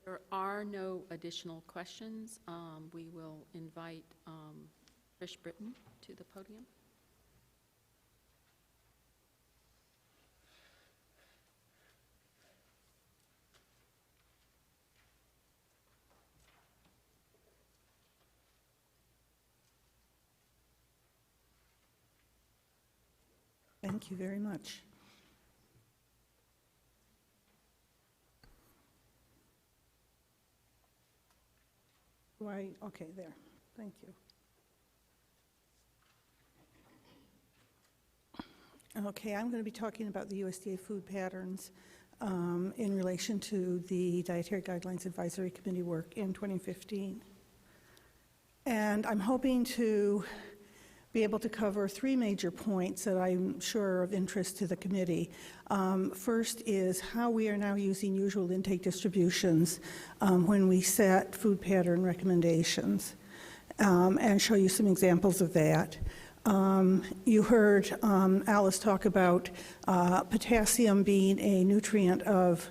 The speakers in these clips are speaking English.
There are no additional questions. We will invite Trish Britten to the podium. Thank you very much. Right, okay, there. Thank you. Okay, I'm going to be talking about the USDA food patterns in relation to the Dietary Guidelines Advisory Committee work in 2015. And I'm hoping to be able to cover three major points that I'm sure are of interest to the committee. First is how we are now using usual intake distributions when we set food pattern recommendations, and show you some examples of that. You heard Alice talk about potassium being a nutrient of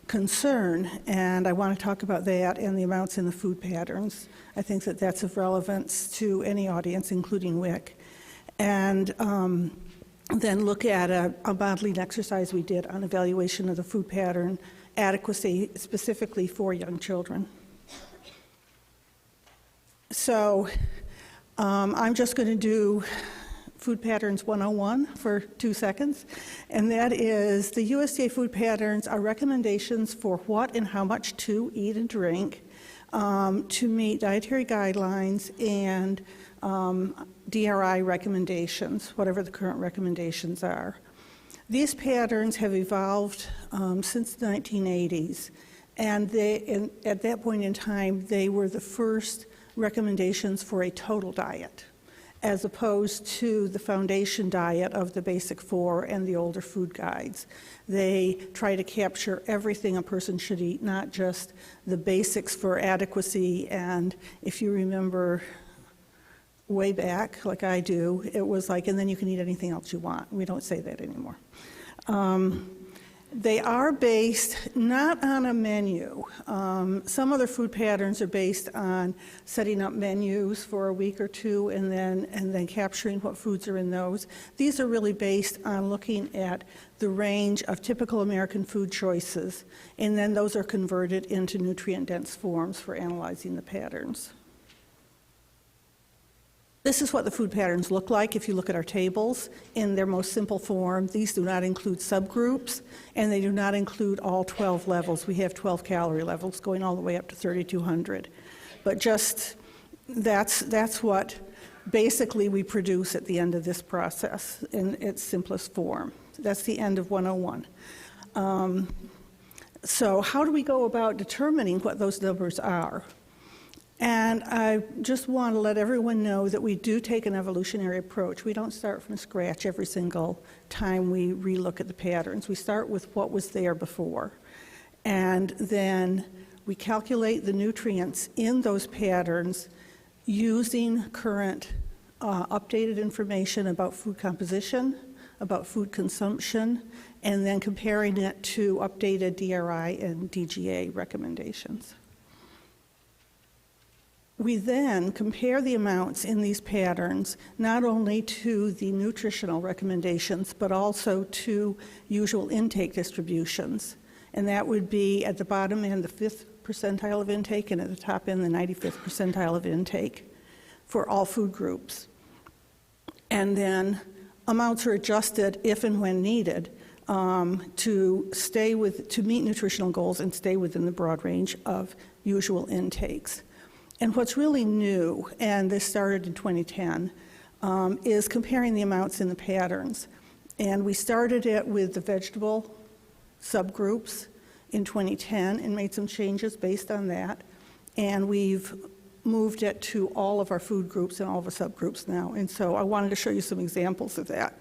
concern, and I want to talk about that and the amounts in the food patterns. I think that that's of relevance to any audience, including WIC. And then look at a modeling exercise we did on evaluation of the food pattern adequacy, specifically for young children. So I'm just going to do Food Patterns 101 for 2 seconds, and that is the USDA food patterns are recommendations for what and how much to eat and drink to meet dietary guidelines and DRI recommendations, whatever the current recommendations are. These patterns have evolved since the 1980s, and at that point in time, they were the first recommendations for a total diet, as opposed to the foundation diet of the Basic Four and the older food guides. They try to capture everything a person should eat, not just the basics for adequacy. And if you remember way back, like I do, it was like, and then you can eat anything else you want. We don't say that anymore. They are based not on a menu. Some other food patterns are based on setting up menus for a week or two and then capturing what foods are in those. These are really based on looking at the range of typical American food choices, and then those are converted into nutrient-dense forms for analyzing the patterns. This is what the food patterns look like if you look at our tables in their most simple form. These do not include subgroups, and they do not include all 12 levels. We have 12 calorie levels going all the way up to 3,200. But just that's what basically we produce at the end of this process in its simplest form. That's the end of 101. So how do we go about determining what those numbers are? And I just want to let everyone know that we do take an evolutionary approach. We don't start from scratch every single time we relook at the patterns. We start with what was there before. And then we calculate the nutrients in those patterns using current updated information about food composition, about food consumption, and then comparing it to updated DRI and DGA recommendations. We then compare the amounts in these patterns not only to the nutritional recommendations, but also to usual intake distributions. And that would be at the bottom end, the 5th percentile of intake, and at the top end, the 95th percentile of intake for all food groups. And then amounts are adjusted if and when needed to meet nutritional goals and stay within the broad range of usual intakes. And what's really new, and this started in 2010, is comparing the amounts in the patterns. And we started it with the vegetable subgroups in 2010 and made some changes based on that. And we've moved it to all of our food groups and all of our subgroups now. And so I wanted to show you some examples of that.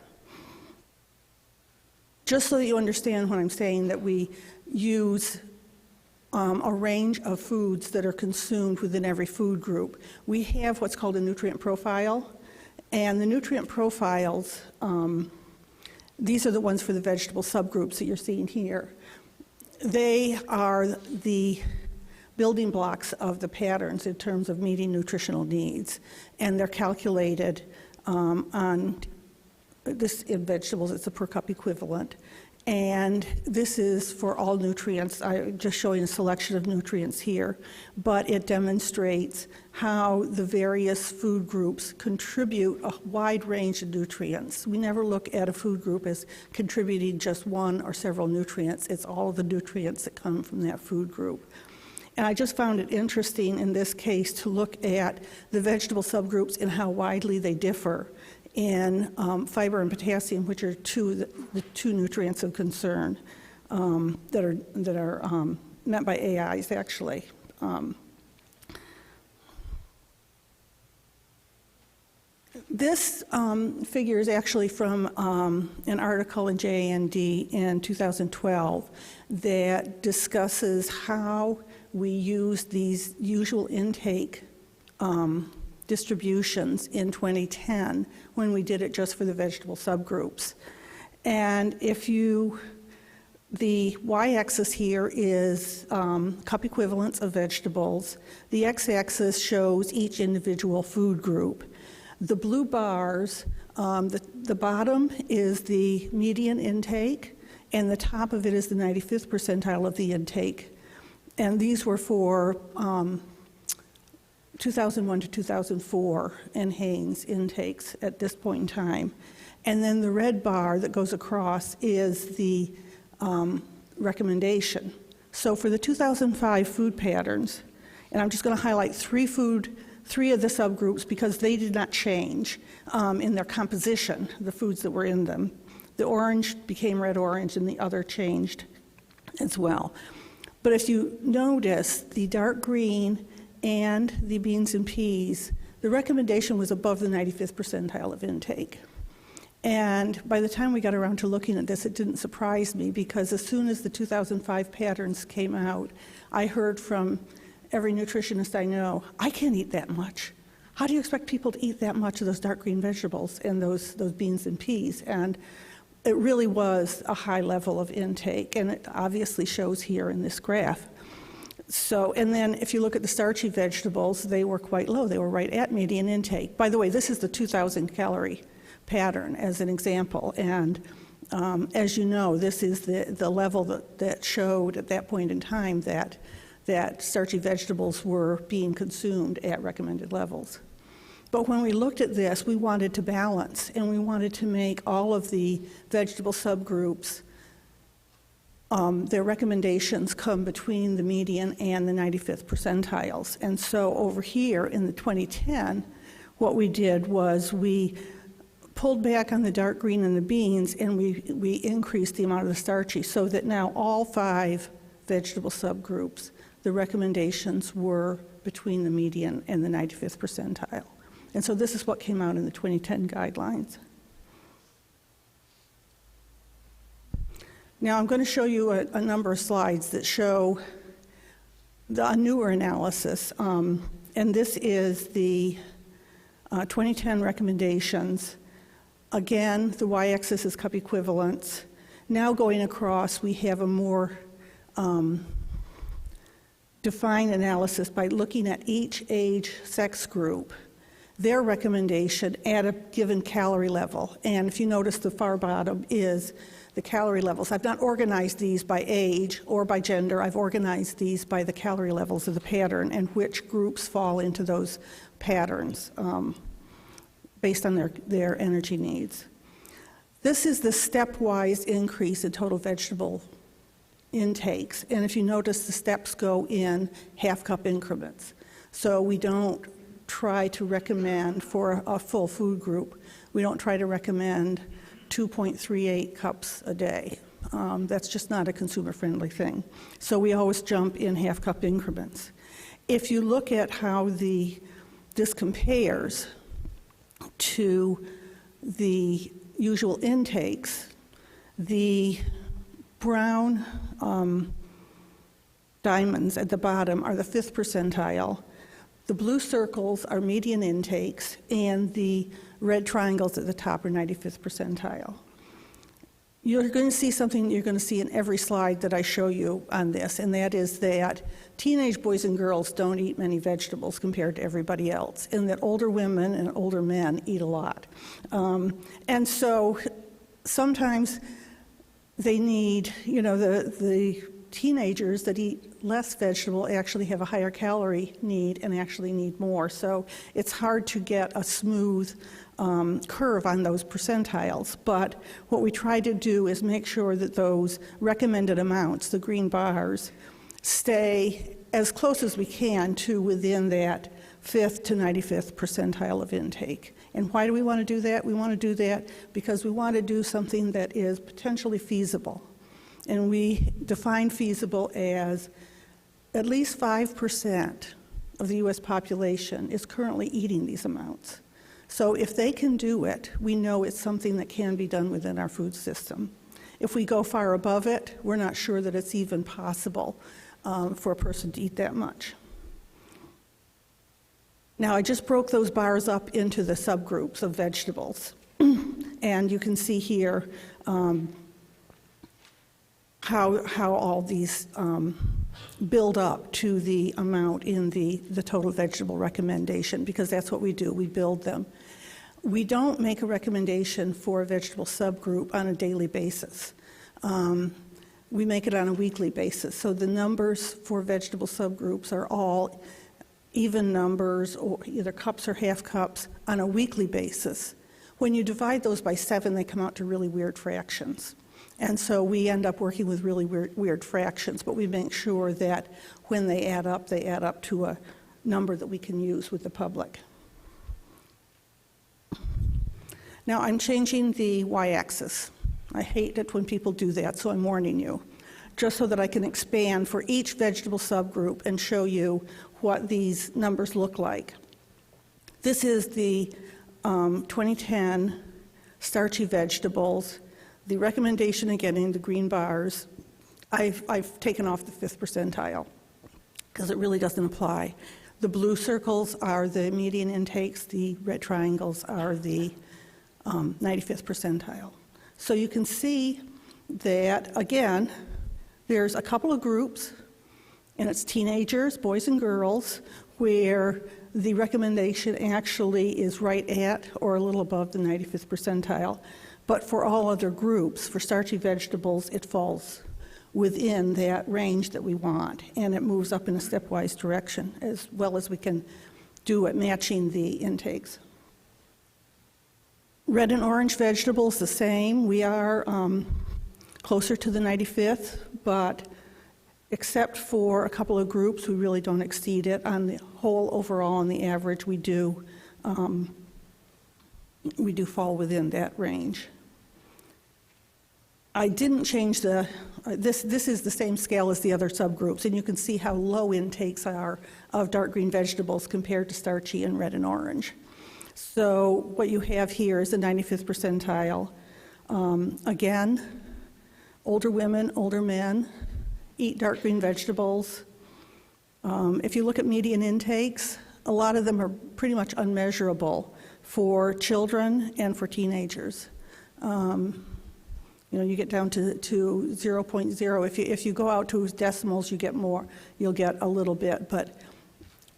Just so that you understand when I'm saying that we use a range of foods that are consumed within every food group. We have what's called a nutrient profile, and the nutrient profiles, these are the ones for the vegetable subgroups that you're seeing here. They are the building blocks of the patterns in terms of meeting nutritional needs. And they're calculated on this in vegetables, it's a per cup equivalent. And this is for all nutrients. I'm just showing a selection of nutrients here, but it demonstrates how the various food groups contribute a wide range of nutrients. We never look at a food group as contributing just one or several nutrients. It's all of the nutrients that come from that food group. And I just found it interesting in this case to look at the vegetable subgroups and how widely they differ in fiber and potassium, which are the two nutrients of concern that are meant by AIs, actually. This figure is actually from an article in JND in 2012 that discusses how we use these usual intake distributions in 2010 when we did it just for the vegetable subgroups. And the y-axis here is cup equivalents of vegetables. The x-axis shows each individual food group. The blue bars, the bottom is the median intake, and the top of it is the 95th percentile of the intake. And these were for 2001 to 2004 in Haynes intakes at this point in time. And then the red bar that goes across is the recommendation. So for the 2005 food patterns, and I'm just going to highlight three of the subgroups because they did not change in their composition, the foods that were in them. The orange became red-orange and the other changed as well. But if you notice, the dark green and the beans and peas, the recommendation was above the 95th percentile of intake. And by the time we got around to looking at this, it didn't surprise me because as soon as the 2005 patterns came out, I heard from every nutritionist I know, I can't eat that much. How do you expect people to eat that much of those dark green vegetables and those beans and peas? And it really was a high level of intake, and it obviously shows here in this graph. So, and then if you look at the starchy vegetables, they were quite low. They were right at median intake. By the way, this is the 2,000 calorie pattern as an example. And as you know, this is the level that showed at that point in time that starchy vegetables were being consumed at recommended levels. But when we looked at this, we wanted to balance, and we wanted to make all of the vegetable subgroups, their recommendations come between the median and the 95th percentiles. And so over here in the 2010, what we did was we pulled back on the dark green and the beans, and we increased the amount of the starchy so that now all 5 vegetable subgroups, the recommendations were between the median and the 95th percentile. And so this is what came out in the 2010 guidelines. Now I'm going to show you a number of slides that show a newer analysis. And this is the 2010 recommendations. Again, the y-axis is cup equivalents. Now going across, we have a more defined analysis by looking at each age sex group, their recommendation at a given calorie level. And if you notice, the far bottom is the calorie levels. I've not organized these by age or by gender. I've organized these by the calorie levels of the pattern and which groups fall into those patterns based on their energy needs. This is the stepwise increase in total vegetable intakes. And if you notice, the steps go in half-cup increments. So we don't try to recommend for a full food group, we don't try to recommend 2.38 cups a day. That's just not a consumer-friendly thing. So we always jump in half-cup increments. If you look at how this compares to the usual intakes, the brown diamonds at the bottom are the 5th percentile. The blue circles are median intakes, and the red triangles at the top are 95th percentile. you're going to see something you're going to see in every slide that I show you on this, and that is that teenage boys and girls don't eat many vegetables compared to everybody else, and that older women and older men eat a lot. And so sometimes they need, the teenagers that eat less vegetable actually have a higher calorie need and actually need more. So it's hard to get a smooth curve on those percentiles. But what we try to do is make sure that those recommended amounts, the green bars, stay as close as we can to within that 5th to 95th percentile of intake. And why do we want to do that? We want to do that because we want to do something that is potentially feasible. And we define feasible as at least 5% of the U.S. population is currently eating these amounts. So if they can do it, we know it's something that can be done within our food system. If we go far above it, we're not sure that it's even possible for a person to eat that much. Now, I just broke those bars up into the subgroups of vegetables. And you can see here how all these build up to the amount in the total vegetable recommendation, because that's what we do, we build them. We don't make a recommendation for a vegetable subgroup on a daily basis. We make it on a weekly basis. So the numbers for vegetable subgroups are all even numbers, or either cups or half cups, on a weekly basis. When you divide those by 7, they come out to really weird fractions. And so we end up working with really weird fractions, but we make sure that when they add up to a number that we can use with the public. Now I'm changing the y-axis. I hate it when people do that, so I'm warning you, just so that I can expand for each vegetable subgroup and show you what these numbers look like. This is the 2010 starchy vegetables. The recommendation, again, in the green bars, I've taken off the 5th percentile because it really doesn't apply. The blue circles are the median intakes. The red triangles are the 95th percentile. So you can see that, again, there's a couple of groups, and it's teenagers, boys and girls, where the recommendation actually is right at or a little above the 95th percentile. But for all other groups, for starchy vegetables, it falls within that range that we want, and it moves up in a stepwise direction as well as we can do at matching the intakes. Red and orange vegetables, the same. We are closer to the 95th, but except for a couple of groups, we really don't exceed it. On the whole, overall, on the average, we do fall within that range. I didn't change this is the same scale as the other subgroups, and you can see how low intakes are of dark green vegetables compared to starchy and red and orange. So what you have here is the 95th percentile. Again, older women, older men eat dark green vegetables. If you look at median intakes, a lot of them are pretty much unmeasurable for children and for teenagers. You get down to 0.0. If you go out to decimals, you get more. You'll get a little bit, but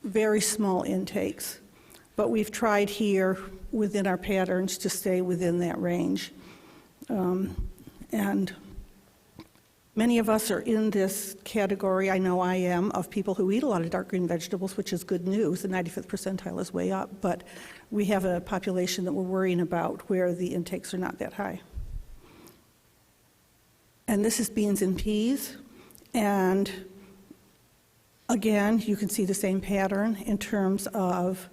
very small intakes. But we've tried here within our patterns to stay within that range. And many of us are in this category, I know I am, of people who eat a lot of dark green vegetables, which is good news. The 95th percentile is way up, but we have a population that we're worrying about where the intakes are not that high. And this is beans and peas. And again, you can see the same pattern in terms of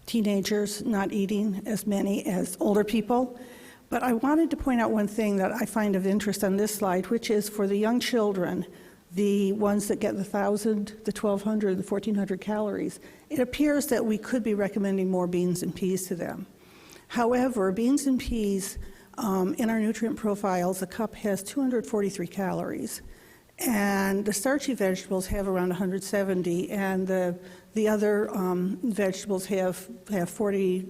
teenagers not eating as many as older people. But I wanted to point out one thing that I find of interest on this slide, which is for the young children, the ones that get the 1,000, the 1,200, the 1,400 calories, it appears that we could be recommending more beans and peas to them. However, beans and peas, in our nutrient profiles, a cup has 243 calories. And the starchy vegetables have around 170, and the other vegetables have 30,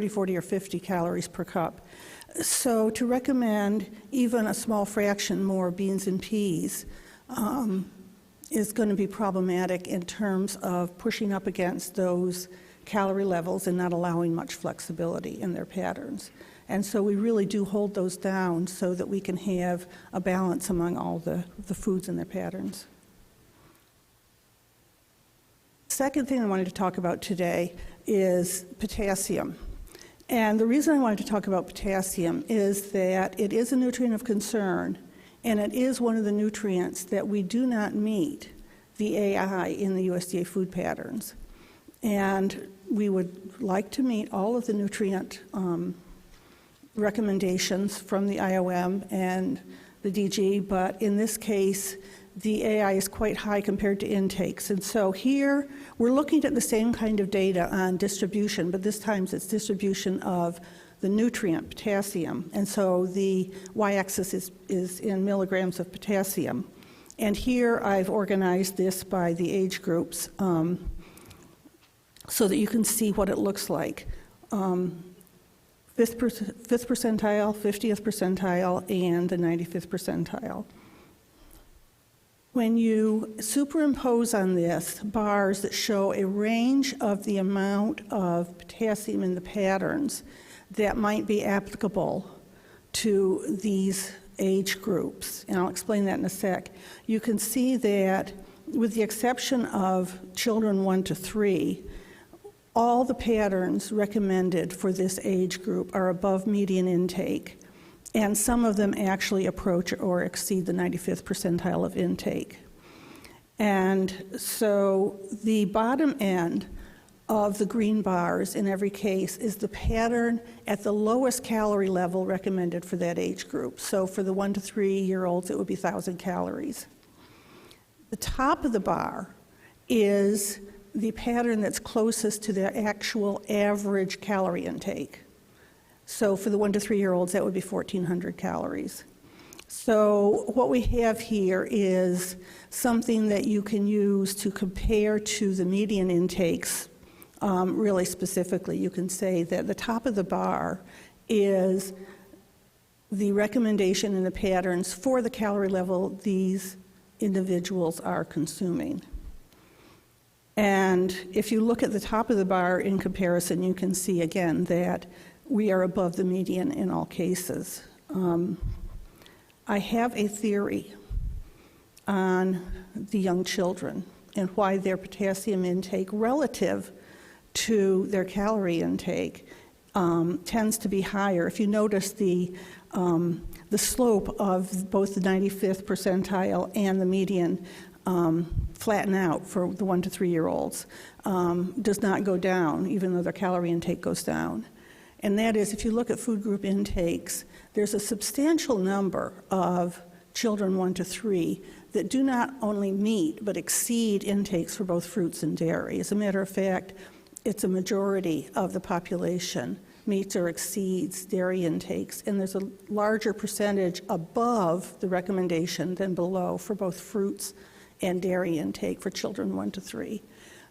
40, or 50 calories per cup. So to recommend even a small fraction more beans and peas is going to be problematic in terms of pushing up against those calorie levels and not allowing much flexibility in their patterns. And so we really do hold those down so that we can have a balance among all the foods in their patterns. Second thing I wanted to talk about today is potassium. And the reason I wanted to talk about potassium is that it is a nutrient of concern, and it is one of the nutrients that we do not meet the AI in the USDA food patterns. And we would like to meet all of the nutrient recommendations from the IOM and the DG, but in this case, the AI is quite high compared to intakes. And so here, we're looking at the same kind of data on distribution, but this time it's distribution of the nutrient, potassium. And so the y-axis is in milligrams of potassium. And here I've organized this by the age groups so that you can see what it looks like. 5th percentile, 50th percentile, and the 95th percentile. When you superimpose on this bars that show a range of the amount of potassium in the patterns that might be applicable to these age groups, and I'll explain that in a sec, you can see that with the exception of children 1 to 3, all the patterns recommended for this age group are above median intake, and some of them actually approach or exceed the 95th percentile of intake. And so the bottom end of the green bars in every case is the pattern at the lowest calorie level recommended for that age group. So for the 1 to 3-year-olds, it would be 1,000 calories. The top of the bar is the pattern that's closest to their actual average calorie intake. So for the 1 to 3-year-olds, that would be 1,400 calories. So what we have here is something that you can use to compare to the median intakes really specifically. You can say that the top of the bar is the recommendation in the patterns for the calorie level these individuals are consuming. And if you look at the top of the bar in comparison, you can see again that we are above the median in all cases. I have a theory on the young children and why their potassium intake relative to their calorie intake tends to be higher. If you notice the slope of both the 95th percentile and the median flatten out for the 1 to 3-year-olds, does not go down, even though their calorie intake goes down. And that is, if you look at food group intakes, there's a substantial number of children 1 to 3 that do not only meet but exceed intakes for both fruits and dairy. As a matter of fact, it's a majority of the population meets or exceeds dairy intakes, and there's a larger percentage above the recommendation than below for both fruits and dairy intake for children 1 to 3.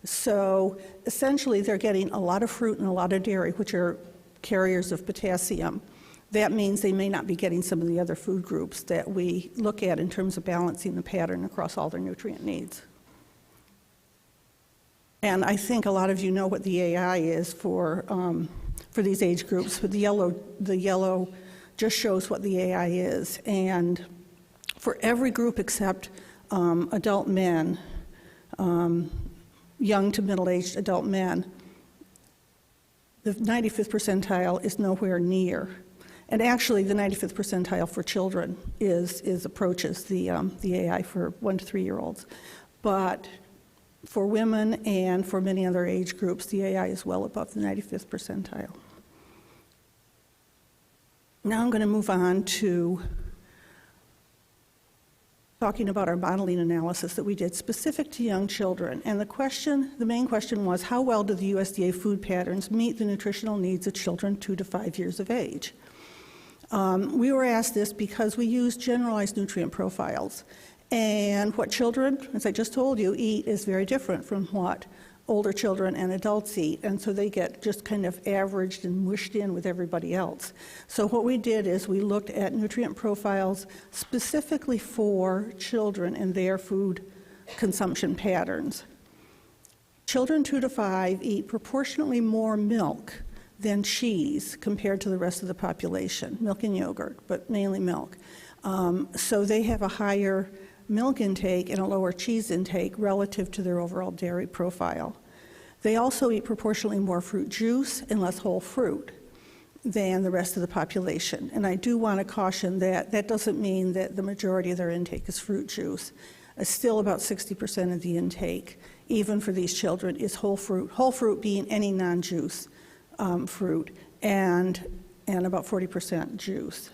So essentially, they're getting a lot of fruit and a lot of dairy, which are carriers of potassium. That means they may not be getting some of the other food groups that we look at in terms of balancing the pattern across all their nutrient needs. And I think a lot of you know what the AI is for these age groups, but the yellow just shows what the AI is. And for every group except adult men, young to middle-aged adult men, the 95th percentile is nowhere near. And actually, the 95th percentile for children approaches the AI for 1 to 3-year-olds. But for women and for many other age groups, the AI is well above the 95th percentile. Now I'm going to move on to talking about our modeling analysis that we did specific to young children. And the main question was, how well do the USDA food patterns meet the nutritional needs of children 2 to 5 years of age? We were asked this because we use generalized nutrient profiles. And what children, as I just told you, eat is very different from what older children and adults eat, and so they get just kind of averaged and mushed in with everybody else. So what we did is we looked at nutrient profiles specifically for children and their food consumption patterns. Children 2 to 5 eat proportionately more milk than cheese compared to the rest of the population, milk and yogurt, but mainly milk. So they have a higher milk intake and a lower cheese intake relative to their overall dairy profile. They also eat proportionally more fruit juice and less whole fruit than the rest of the population. And I do want to caution that that doesn't mean that the majority of their intake is fruit juice. Still about 60% of the intake, even for these children, is whole fruit being any non-juice fruit, and about 40% juice.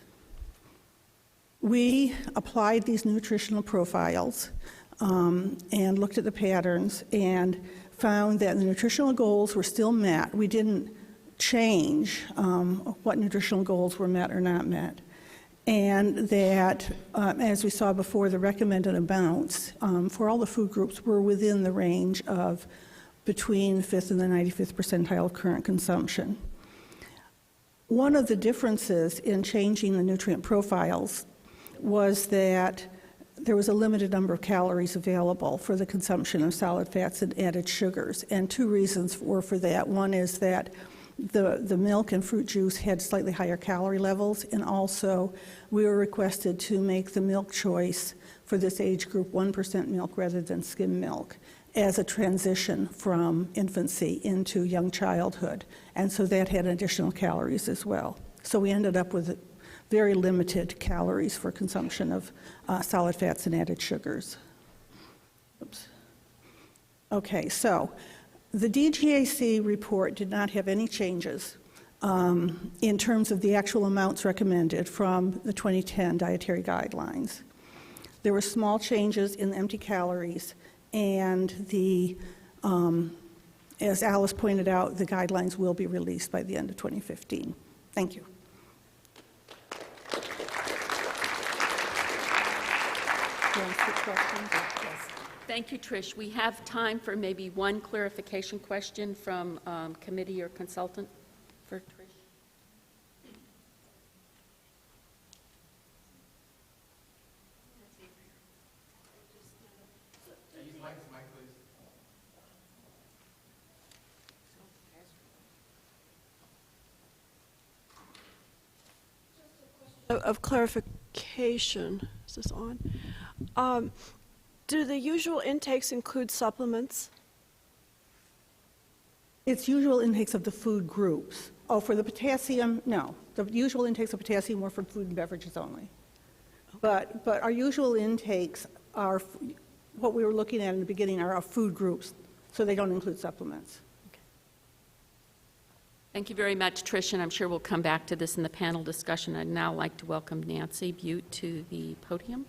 We applied these nutritional profiles and looked at the patterns and found that the nutritional goals were still met. We didn't change what nutritional goals were met or not met. And that, as we saw before, the recommended amounts for all the food groups were within the range of between 5th and the 95th percentile of current consumption. One of the differences in changing the nutrient profiles was that there was a limited number of calories available for the consumption of solid fats and added sugars. And 2 reasons were for that. One is that the milk and fruit juice had slightly higher calorie levels, and also we were requested to make the milk choice for this age group 1% milk rather than skim milk as a transition from infancy into young childhood. And so that had additional calories as well. So we ended up with very limited calories for consumption of solid fats and added sugars. Oops. Okay, so the DGAC report did not have any changes in terms of the actual amounts recommended from the 2010 dietary guidelines. There were small changes in the empty calories, and as Alice pointed out, the guidelines will be released by the end of 2015. Thank you. Thank you, Trish. We have time for maybe one clarification question from committee or consultant for Trish. Of clarification, is this on? Do the usual intakes include supplements? It's usual intakes of the food groups. Oh, for the potassium, no. The usual intakes of potassium were for food and beverages only. But our usual intakes are, what we were looking at in the beginning are our food groups, so they don't include supplements. Thank you very much, Trish, and I'm sure we'll come back to this in the panel discussion. I'd now like to welcome Nancy Butte to the podium.